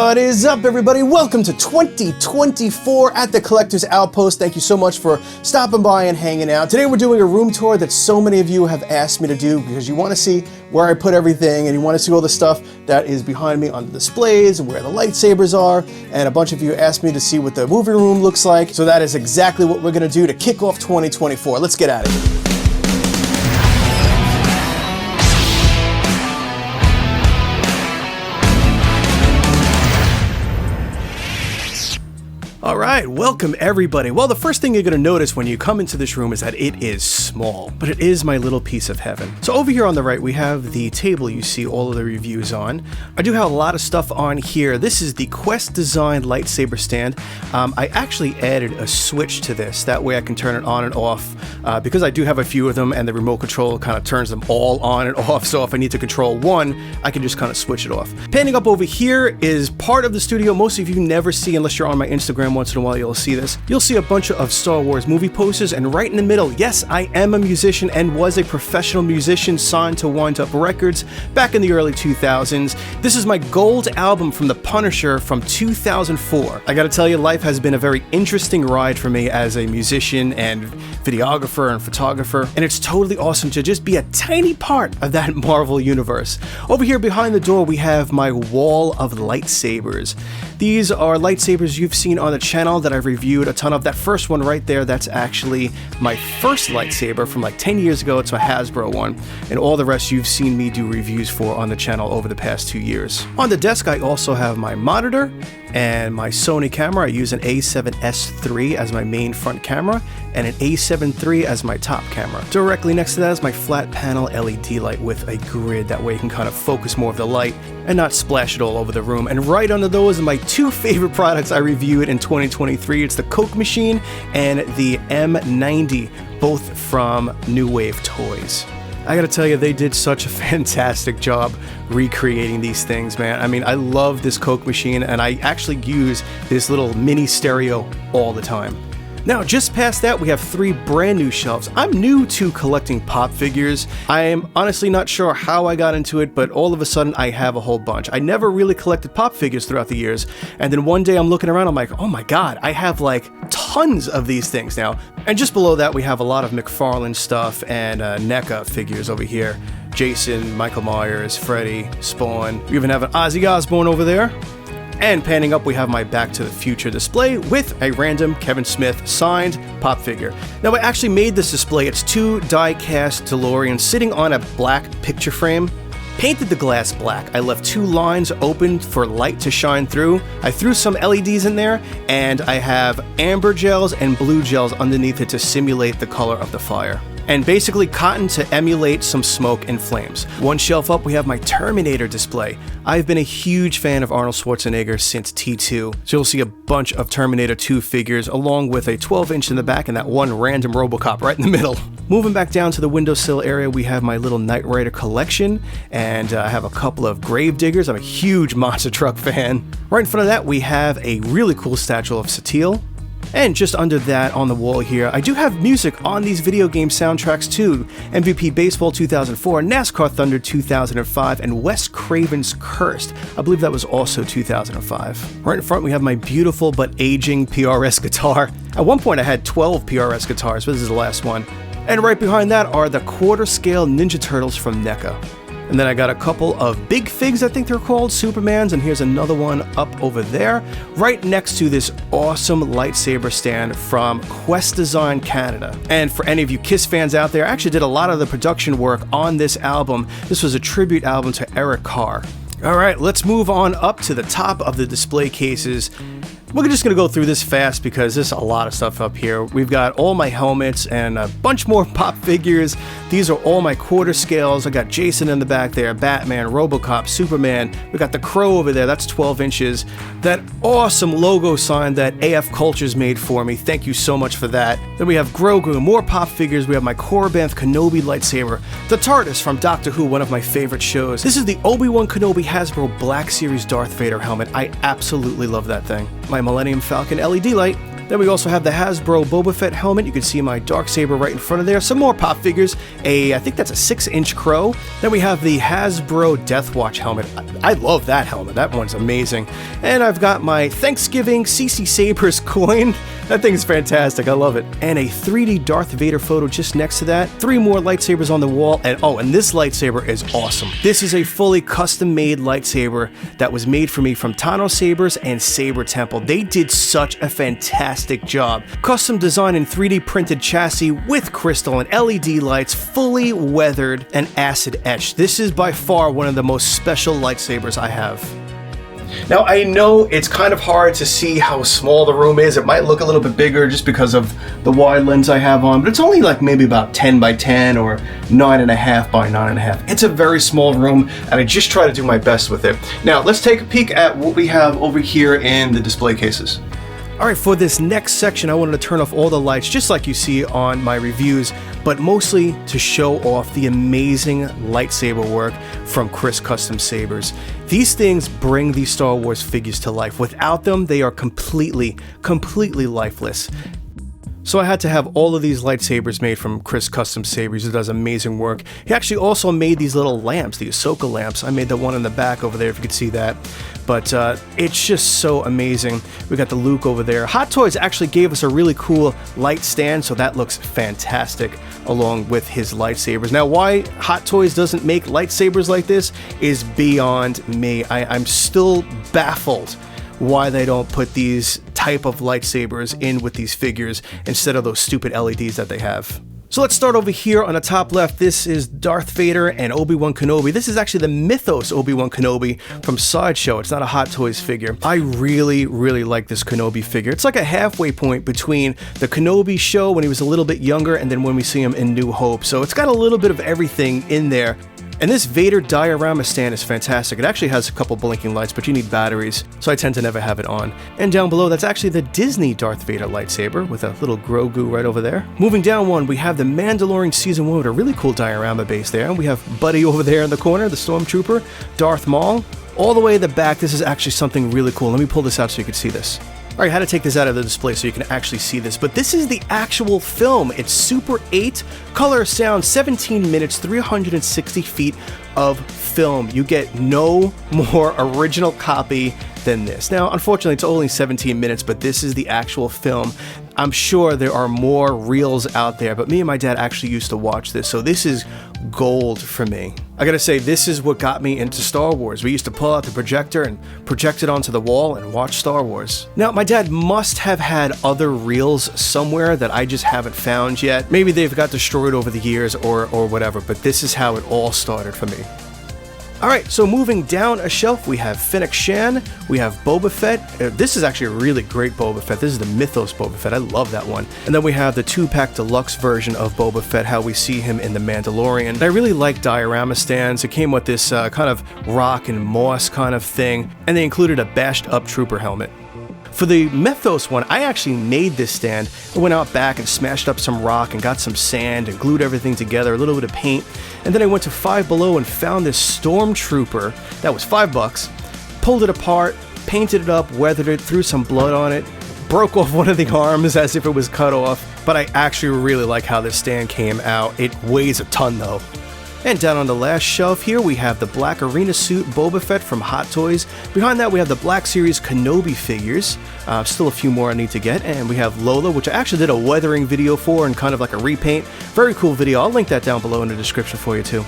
What is up, everybody? Welcome to 2024 at the Collector's Outpost. Thank you so much for stopping by and hanging out. Today we're doing a room tour that so many of you have asked me to do because you want to see where I put everything and you want to see all the stuff that is behind me on the displays and where the lightsabers are. And a bunch of you asked me to see what the movie room looks like. So that is exactly what we're going to do to kick off 2024. Let's get at it. All right, welcome everybody. Well, the first thing you're going to notice when you come into this room is that it is small, but it is my little piece of heaven. So over here on the right, we have the table you see all of the reviews on. I do have a lot of stuff on here. This is the Quest Design lightsaber stand. I actually added a switch to this. That way I can turn it on and off because I do have a few of them and the remote control kind of turns them all on and off. So if I need to control one, I can just kind of switch it off. Panning up over here is part of the studio most of you never see unless you're on my Instagram. Once in a while you'll see this. You'll see a bunch of Star Wars movie posters, and right in the middle, yes, I am a musician and was a professional musician signed to Wind Up Records back in the early 2000s. This is my gold album from The Punisher from 2004. I gotta tell you, life has been a very interesting ride for me as a musician and videographer and photographer, and it's totally awesome to just be a tiny part of that Marvel universe. Over here behind the door, we have my wall of lightsabers. These are lightsabers you've seen on the channel that I've reviewed a ton of. That first one right there, that's actually my first lightsaber from like 10 years ago. It's a Hasbro one. And all the rest you've seen me do reviews for on the channel over the past 2 years. On the desk, I also have my monitor and my Sony camera. I use an A7S III as my main front camera and an A7 III as my top camera. Directly next to that is my flat panel LED light with a grid. That way you can kind of focus more of the light and not splash it all over the room. And right under those are my two favorite products I reviewed in 2023. It's the Coke machine and the M90, both from New Wave Toys. I gotta tell you, they did such a fantastic job recreating these things, man. I mean, I love this Coke machine, and I actually use this little mini stereo all the time. Now, just past that, we have 3 brand new shelves. I'm new to collecting pop figures. I am honestly not sure how I got into it, but all of a sudden I have a whole bunch. I never really collected pop figures throughout the years, and then one day I'm looking around, I'm like, oh my god, I have like tons of these things now. And just below that, we have a lot of McFarlane stuff and NECA figures over here. Jason, Michael Myers, Freddy, Spawn. We even have an Ozzy Osbourne over there. And panning up, we have my Back to the Future display with a random Kevin Smith signed pop figure. Now, I actually made this display. It's 2 die-cast DeLoreans sitting on a black picture frame. Painted the glass black. I left 2 lines open for light to shine through. I threw some LEDs in there, and I have amber gels and blue gels underneath it to simulate the color of the fire. And basically cotton to emulate some smoke and flames. One shelf up, we have my Terminator display. I've been a huge fan of Arnold Schwarzenegger since T2, so you'll see a bunch of Terminator 2 figures along with a 12-inch in the back and that one random RoboCop right in the middle. Moving back down to the windowsill area, we have my little Knight Rider collection, and I have a couple of Gravediggers. I'm a huge monster truck fan. Right in front of that, we have a really cool statue of Satele. And just under that on the wall here, I do have music on these video game soundtracks too. MVP Baseball 2004, NASCAR Thunder 2005, and Wes Craven's Cursed. I believe that was also 2005. Right in front we have my beautiful but aging PRS guitar. At one point I had 12 PRS guitars, but this is the last one. And right behind that are the quarter-scale Ninja Turtles from NECA. And then I got a couple of big figs, I think they're called, Supermans, and here's another one up over there, right next to this awesome lightsaber stand from Quest Design Canada. And for any of you Kiss fans out there, I actually did a lot of the production work on this album. This was a tribute album to Eric Carr. All right, let's move on up to the top of the display cases. We're just going to go through this fast because there's a lot of stuff up here. We've got all my helmets and a bunch more pop figures. These are all my quarter scales. I got Jason in the back there, Batman, RoboCop, Superman. We got the Crow over there, that's 12 inches. That awesome logo sign that AF Cultures made for me. Thank you so much for that. Then we have Grogu, more pop figures. We have my Korribanth Kenobi lightsaber. The TARDIS from Doctor Who, one of my favorite shows. This is the Obi-Wan Kenobi Hasbro Black Series Darth Vader helmet. I absolutely love that thing. My Millennium Falcon LED light, Then we also have the Hasbro Boba Fett helmet. You can see my Darksaber right in front of there. Some more pop figures. I think that's a 6-inch crow. Then we have the Hasbro Death Watch helmet. I love that helmet. That one's amazing. And I've got my Thanksgiving CC Sabers coin. That thing's fantastic. I love it. And a 3D Darth Vader photo just next to that. 3 more lightsabers on the wall. And oh, and this lightsaber is awesome. This is a fully custom-made lightsaber that was made for me from Tano Sabers and Saber Temple. They did such a fantastic job. Custom design and 3D printed chassis with crystal and LED lights, fully weathered and acid etched. This is by far one of the most special lightsabers I have. Now, I know it's kind of hard to see how small the room is. It might look a little bit bigger just because of the wide lens I have on, but it's only like maybe about 10 by 10 or 9.5 by 9.5. It's a very small room, and I just try to do my best with it. Now, let's take a peek at what we have over here in the display cases. Alright, for this next section, I wanted to turn off all the lights just like you see on my reviews, but mostly to show off the amazing lightsaber work from Chris Custom Sabers. These things bring these Star Wars figures to life. Without them, they are completely lifeless. So I had to have all of these lightsabers made from Chris Custom Sabers, who does amazing work. He actually also made these little lamps, the Ahsoka lamps. I made the one in the back over there if you could see that. But it's just so amazing. We got the Luke over there. Hot Toys actually gave us a really cool light stand, so that looks fantastic along with his lightsabers. Now, why Hot Toys doesn't make lightsabers like this is beyond me. I'm still baffled why they don't put these type of lightsabers in with these figures instead of those stupid LEDs that they have. So let's start over here on the top left. This is Darth Vader and Obi-Wan Kenobi. This is actually the Mythos Obi-Wan Kenobi from Sideshow. It's not a Hot Toys figure. I really like this Kenobi figure. It's like a halfway point between the Kenobi show when he was a little bit younger and then when we see him in New Hope. So it's got a little bit of everything in there. And this Vader diorama stand is fantastic. It actually has a couple blinking lights, but you need batteries, so I tend to never have it on. And down below, that's actually the Disney Darth Vader lightsaber with a little Grogu right over there. Moving down one, we have the Mandalorian Season 1 with a really cool diorama base there. And we have Buddy over there in the corner, the Stormtrooper, Darth Maul. All the way at the back, this is actually something really cool. Let me pull this out so you can see this. Alright, I had to take this out of the display so you can actually see this, but this is the actual film. It's Super 8, color, sound, 17 minutes, 360 feet of film. You get no more original copy than this. Now, unfortunately, it's only 17 minutes, but this is the actual film. I'm sure there are more reels out there, but me and my dad actually used to watch this, so this is gold for me. I gotta say, this is what got me into Star Wars. We used to pull out the projector and project it onto the wall and watch Star Wars. Now, my dad must have had other reels somewhere that I just haven't found yet. Maybe they've got destroyed over the years or whatever, but this is how it all started for me. Alright, so moving down a shelf, we have Fennec Shan, we have Boba Fett. This is actually a really great Boba Fett. This is the Mythos Boba Fett. I love that one. And then we have the 2-pack deluxe version of Boba Fett, how we see him in The Mandalorian. And I really like diorama stands. It came with this kind of rock and moss kind of thing, and they included a bashed up trooper helmet. For the Mythos one, I actually made this stand. I went out back and smashed up some rock and got some sand and glued everything together, a little bit of paint. And then I went to Five Below and found this Stormtrooper that was $5. Pulled it apart, painted it up, weathered it, threw some blood on it, broke off one of the arms as if it was cut off. But I actually really like how this stand came out. It weighs a ton though. And down on the last shelf here, we have the black arena suit Boba Fett from Hot Toys. Behind that, we have the Black Series Kenobi figures. Still a few more I need to get. And we have Lola, which I actually did a weathering video for and kind of like a repaint. Very cool video. I'll link that down below in the description for you too.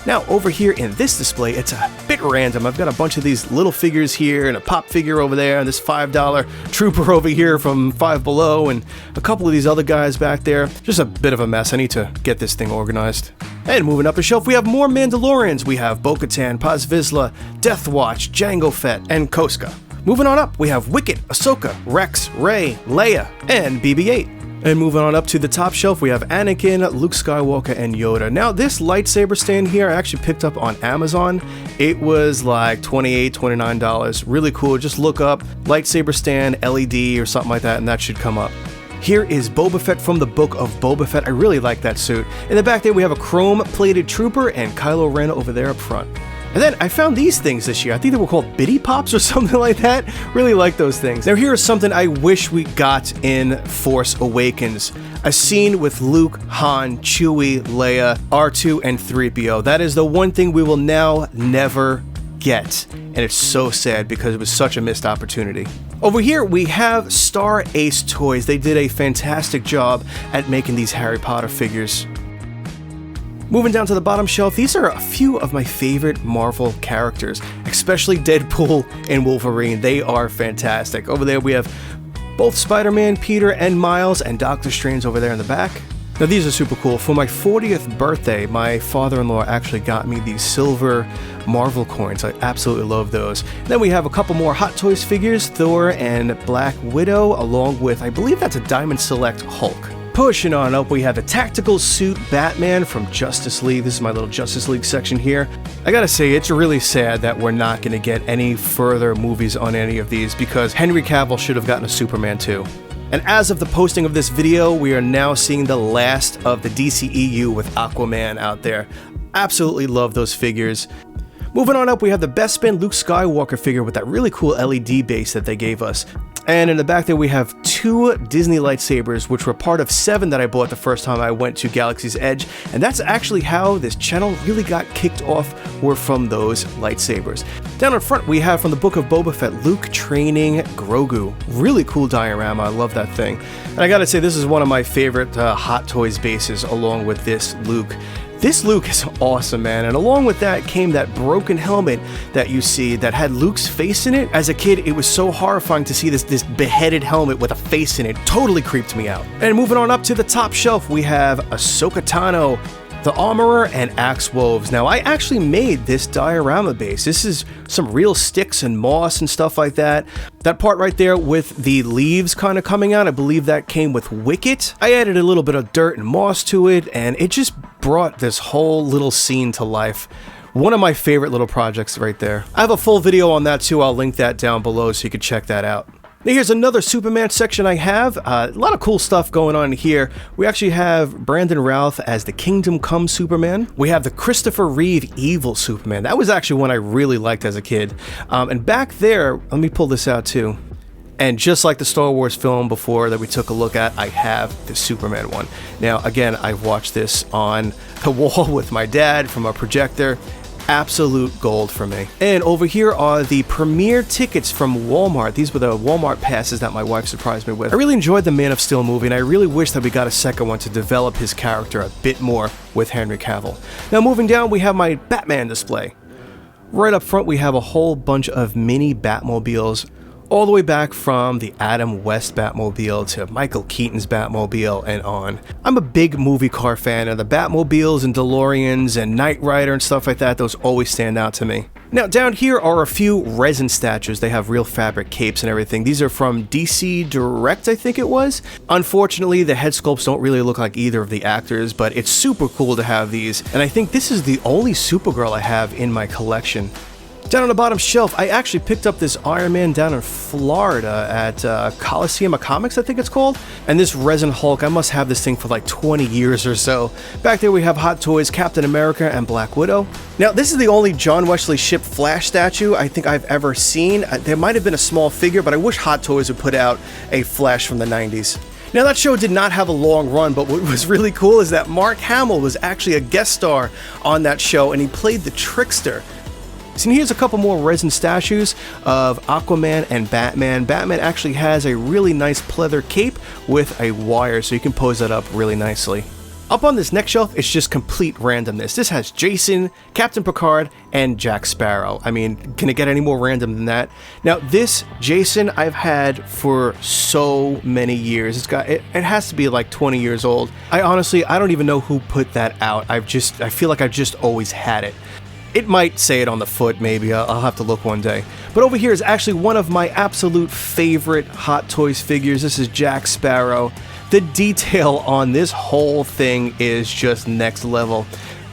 Now, over here in this display, it's a bit random. I've got a bunch of these little figures here and a pop figure over there and this $5 trooper over here from Five Below and a couple of these other guys back there. Just a bit of a mess. I need to get this thing organized. And moving up a shelf, we have more Mandalorians. We have Bo-Katan, Paz Vizsla, Death Watch, Jango Fett, and Koska. Moving on up, we have Wicket, Ahsoka, Rex, Rey, Leia, and BB-8. And moving on up to the top shelf, we have Anakin, Luke Skywalker, and Yoda. Now, this lightsaber stand here I actually picked up on Amazon. It was like $28, $29. Really cool. Just look up lightsaber stand, LED, or something like that, and that should come up. Here is Boba Fett from the Book of Boba Fett. I really like that suit. In the back there, we have a chrome-plated trooper and Kylo Ren over there up front. And then I found these things this year. I think they were called Bitty Pops or something like that. Really like those things. Now here is something I wish we got in Force Awakens. A scene with Luke, Han, Chewie, Leia, R2, and 3PO. That is the one thing we will now never get. And it's so sad because it was such a missed opportunity. Over here we have Star Ace Toys. They did a fantastic job at making these Harry Potter figures. Moving down to the bottom shelf, these are a few of my favorite Marvel characters, especially Deadpool and Wolverine. They are fantastic. Over there we have both Spider-Man, Peter, and Miles, and Doctor Strange over there in the back. Now these are super cool. For my 40th birthday, my father-in-law actually got me these silver Marvel coins. I absolutely love those. Then we have a couple more Hot Toys figures, Thor and Black Widow, along with, I believe that's a Diamond Select Hulk. Pushing on up, we have the tactical suit Batman from Justice League. This is my little Justice League section here. I gotta say, it's really sad that we're not gonna get any further movies on any of these because Henry Cavill should have gotten a Superman too. And as of the posting of this video, we are now seeing the last of the DCEU with Aquaman out there. Absolutely love those figures. Moving on up, we have the Bespin Luke Skywalker figure with that really cool LED base that they gave us. And in the back there we have 2 Disney lightsabers, which were part of 7 that I bought the first time I went to Galaxy's Edge. And that's actually how this channel really got kicked off, were from those lightsabers. Down in front we have from the Book of Boba Fett, Luke training Grogu. Really cool diorama, I love that thing. And I gotta say, this is one of my favorite Hot Toys bases along with this Luke. This Luke is awesome, man, and along with that came that broken helmet that you see that had Luke's face in it. As a kid, it was so horrifying to see this beheaded helmet with a face in it. Totally creeped me out. And moving on up to the top shelf, we have Ahsoka Tano, the Armorer, and Axe Woves. Now, I actually made this diorama base. This is some real sticks and moss and stuff like that. That part right there with the leaves kind of coming out, I believe that came with Wicket. I added a little bit of dirt and moss to it, and it just brought this whole little scene to life. One of my favorite little projects right there. I have a full video on that too. I'll link that down below so you can check that out. Now here's another Superman section I have. A lot of cool stuff going on here. We actually have Brandon Routh as the Kingdom Come Superman. We have the Christopher Reeve Evil Superman. That was actually one I really liked as a kid. And back there, let me pull this out too. And just like the Star Wars film before that we took a look at, I have the Superman one. Now, again, I've watched this on the wall with my dad from a projector. Absolute gold for me. And over here are the premiere tickets from Walmart. These were the Walmart passes that my wife surprised me with. I really enjoyed the Man of Steel movie, and I really wish that we got a second one to develop his character a bit more with Henry Cavill. Now moving down, we have my Batman display. Right up front, we have a whole bunch of mini Batmobiles, all the way back from the Adam West Batmobile to Michael Keaton's Batmobile and on. I'm a big movie car fan, and the Batmobiles and DeLoreans and Knight Rider and stuff like that, those always stand out to me. Now down here are a few resin statues. They have real fabric capes and everything. These are from DC Direct, I think it was. Unfortunately, the head sculpts don't really look like either of the actors, but it's super cool to have these. And I think this is the only Supergirl I have in my collection. Down on the bottom shelf, I actually picked up this Iron Man down in Florida at Coliseum of Comics, I think it's called. And this resin Hulk, I must have this thing for like 20 years or so. Back there we have Hot Toys, Captain America, and Black Widow. Now, this is the only John Wesley Shipp Flash statue I think I've ever seen. There might have been a small figure, but I wish Hot Toys would put out a Flash from the 90s. Now, that show did not have a long run, but what was really cool is that Mark Hamill was actually a guest star on that show, and he played the Trickster. So here's a couple more resin statues of Aquaman and Batman. Batman actually has a really nice pleather cape with a wire, so you can pose that up really nicely. Up on this next shelf, it's just complete randomness. This has Jason, Captain Picard, and Jack Sparrow. I mean, can it get any more random than that? Now, this Jason I've had for so many years. It has to be like 20 years old. I don't even know who put that out. I feel like I've just always had it. It might say it on the foot, maybe. I'll have to look one day. But over here is actually one of my absolute favorite Hot Toys figures. This is Jack Sparrow. The detail on this whole thing is just next level.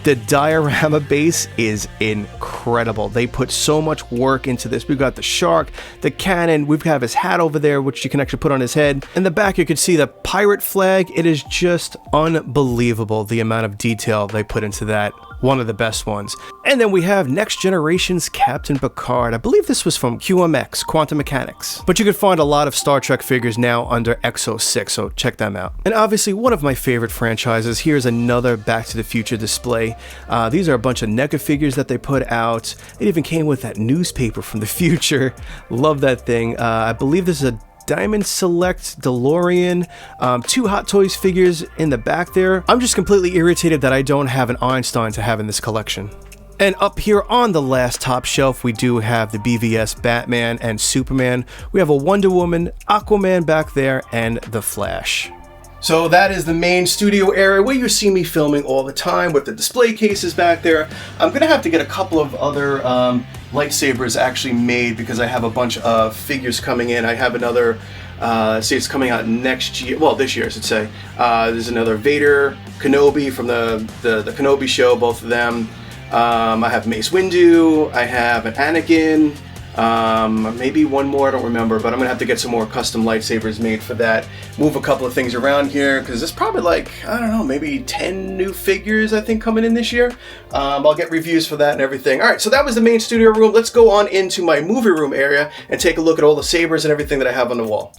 The diorama base is incredible. incredible. They put so much work into this. We've got the shark, the cannon, we have his hat over there, which you can actually put on his head. In the back, you can see the pirate flag. It is just unbelievable, the amount of detail they put into that. One of the best ones. And then we have Next Generation's Captain Picard. I believe this was from QMX, Quantum Mechanics. But you can find a lot of Star Trek figures now under X06, so check them out. And obviously, one of my favorite franchises, here's another Back to the Future display. These are a bunch of NECA figures that they put out. It even came with that newspaper from the future. Love that thing. I believe this is a Diamond Select DeLorean, 2 Hot Toys figures in the back there. I'm just completely irritated that I don't have an Einstein to have in this collection. And up here on the last top shelf, we do have the BVS Batman and Superman. We have a Wonder Woman, Aquaman back there, and the Flash. So that is the main studio area where you see me filming all the time with the display cases back there. I'm going to have to get a couple of other lightsabers actually made because I have a bunch of figures coming in. I have another, see it's coming out next year, well this year I should say. There's another Vader, Kenobi from the Kenobi show, both of them. I have Mace Windu, I have an Anakin, maybe one more, I don't remember, but I'm gonna have to get some more custom lightsabers made for that. Move a couple of things around here because there's probably like, I don't know, maybe 10 new figures I think coming in this year. I'll get reviews for that and everything. All right, so that was the main studio room. Let's go on into my movie room area and take a look at all the sabers and everything that I have on the wall.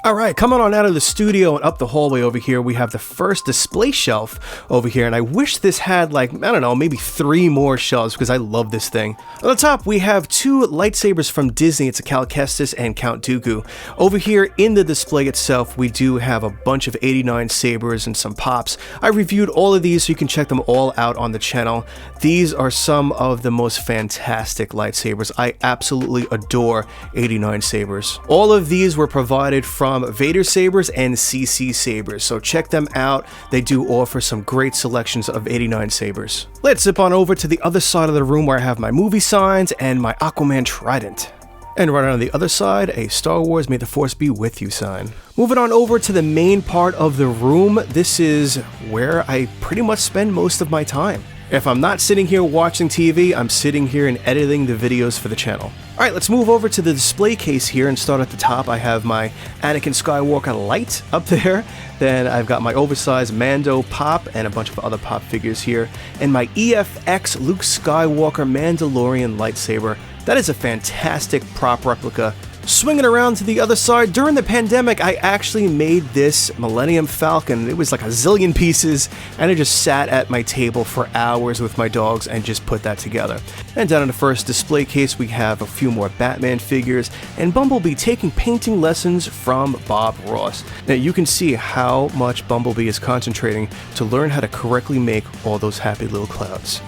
Alright, coming on out of the studio and up the hallway over here, we have the first display shelf over here, and I wish this had like, I don't know, maybe 3 more shelves because I love this thing. On the top, we have 2 lightsabers from Disney. It's a Cal Kestis and Count Dooku. Over here in the display itself, we do have a bunch of 89 sabers and some pops. I reviewed all of these so you can check them all out on the channel. These are some of the most fantastic lightsabers. I absolutely adore 89 sabers. All of these were provided from Vader Sabers and CC Sabers, so check them out. They do offer some great selections of 89 sabers. Let's zip on over to the other side of the room where I have my movie signs and my Aquaman trident. And right on the other side, a Star Wars May the Force Be With You sign. Moving on over to the main part of the room, this is where I pretty much spend most of my time. If I'm not sitting here watching TV, I'm sitting here and editing the videos for the channel. Alright, let's move over to the display case here and start at the top. I have my Anakin Skywalker light up there. Then I've got my oversized Mando pop and a bunch of other pop figures here. And my EFX Luke Skywalker Mandalorian lightsaber. That is a fantastic prop replica. Swinging around to the other side, during the pandemic, I actually made this Millennium Falcon. It was like a zillion pieces, and I just sat at my table for hours with my dogs and just put that together. And down in the first display case, we have a few more Batman figures, and Bumblebee taking painting lessons from Bob Ross. Now you can see how much Bumblebee is concentrating to learn how to correctly make all those happy little clouds.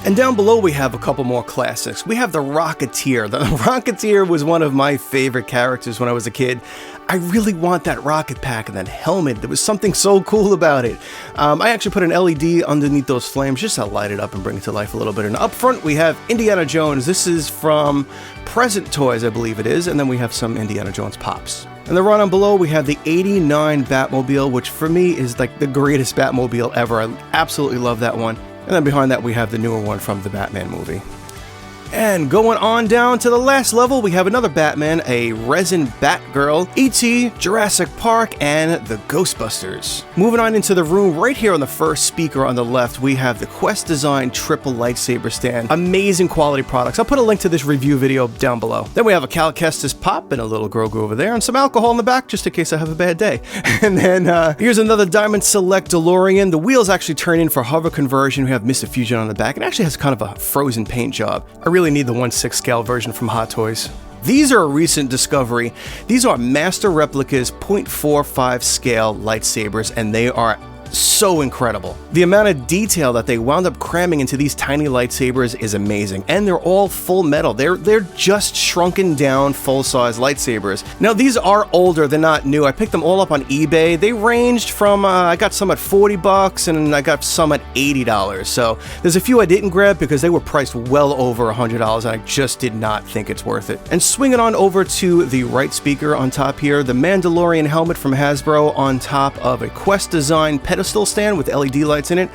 And down below we have a couple more classics. We have the Rocketeer. The Rocketeer was one of my favorite characters when I was a kid. I really want that rocket pack and that helmet. There was something so cool about it. I actually put an LED underneath those flames just to light it up and bring it to life a little bit. And up front we have Indiana Jones. This is from Present Toys, I believe it is. And then we have some Indiana Jones pops. And then right on below we have the 89 Batmobile, which for me is like the greatest Batmobile ever. I absolutely love that one. And then behind that we have the newer one from the Batman movie. And going on down to the last level, we have another Batman, a resin Batgirl, E.T., Jurassic Park, and the Ghostbusters. Moving on into the room, right here on the first speaker on the left, we have the Quest Design Triple Lightsaber Stand. Amazing quality products. I'll put a link to this review video down below. Then we have a Cal Kestis pop and a little Grogu over there, and some alcohol in the back, just in case I have a bad day. And then here's another Diamond Select DeLorean. The wheels actually turn in for hover conversion. We have Mist Fusion on the back. It actually has kind of a frozen paint job. I really need the 1/6 scale version from Hot Toys. These are a recent discovery. These are Master Replicas 0.45 scale lightsabers, and they are so incredible. The amount of detail that they wound up cramming into these tiny lightsabers is amazing, and they're all full metal. They're just shrunken down full-size lightsabers. Now these are older, they're not new. I picked them all up on eBay. They ranged from I got some at $40 and I got some at $80. So there's a few I didn't grab because they were priced well over $100, and I just did not think it's worth it. And swinging on over to the right speaker on top here, the Mandalorian helmet from Hasbro on top of a Quest Design pedestal stand with LED lights in it.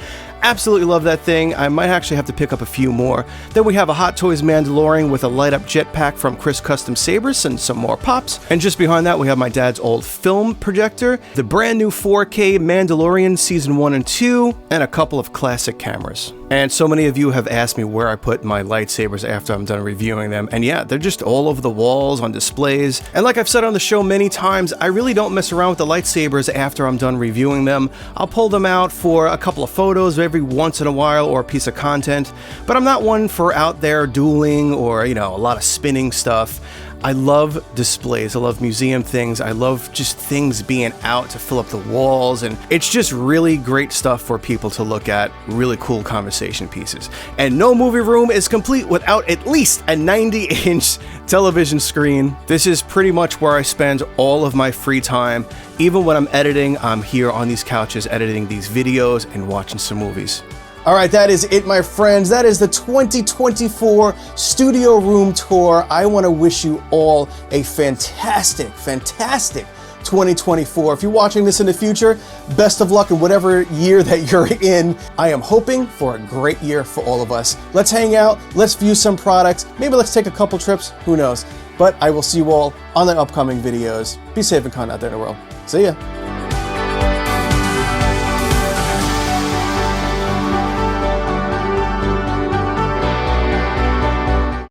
Absolutely love that thing. I might actually have to pick up a few more. Then we have a Hot Toys Mandalorian with a light-up jetpack from Chris Custom Sabers and some more pops. And just behind that, we have my dad's old film projector, the brand new 4K Mandalorian Season 1 and 2, and a couple of classic cameras. And so many of you have asked me where I put my lightsabers after I'm done reviewing them, and yeah, they're just all over the walls on displays. And like I've said on the show many times, I really don't mess around with the lightsabers after I'm done reviewing them. I'll pull them out for a couple of photos every once in a while or a piece of content, but I'm not one for out there dueling or, a lot of spinning stuff. I love displays, I love museum things, I love just things being out to fill up the walls, and it's just really great stuff for people to look at, really cool conversation pieces. And no movie room is complete without at least a 90-inch television screen. This is pretty much where I spend all of my free time. Even when I'm editing, I'm here on these couches editing these videos and watching some movies. All right, that is it, my friends. That is the 2024 Studio Room Tour. I want to wish you all a fantastic 2024. If you're watching this in the future, best of luck in whatever year that you're in. I am hoping for a great year for all of us. Let's hang out, let's view some products, maybe let's take a couple trips, who knows. But I will see you all on the upcoming videos. Be safe and kind out there in the world. See ya.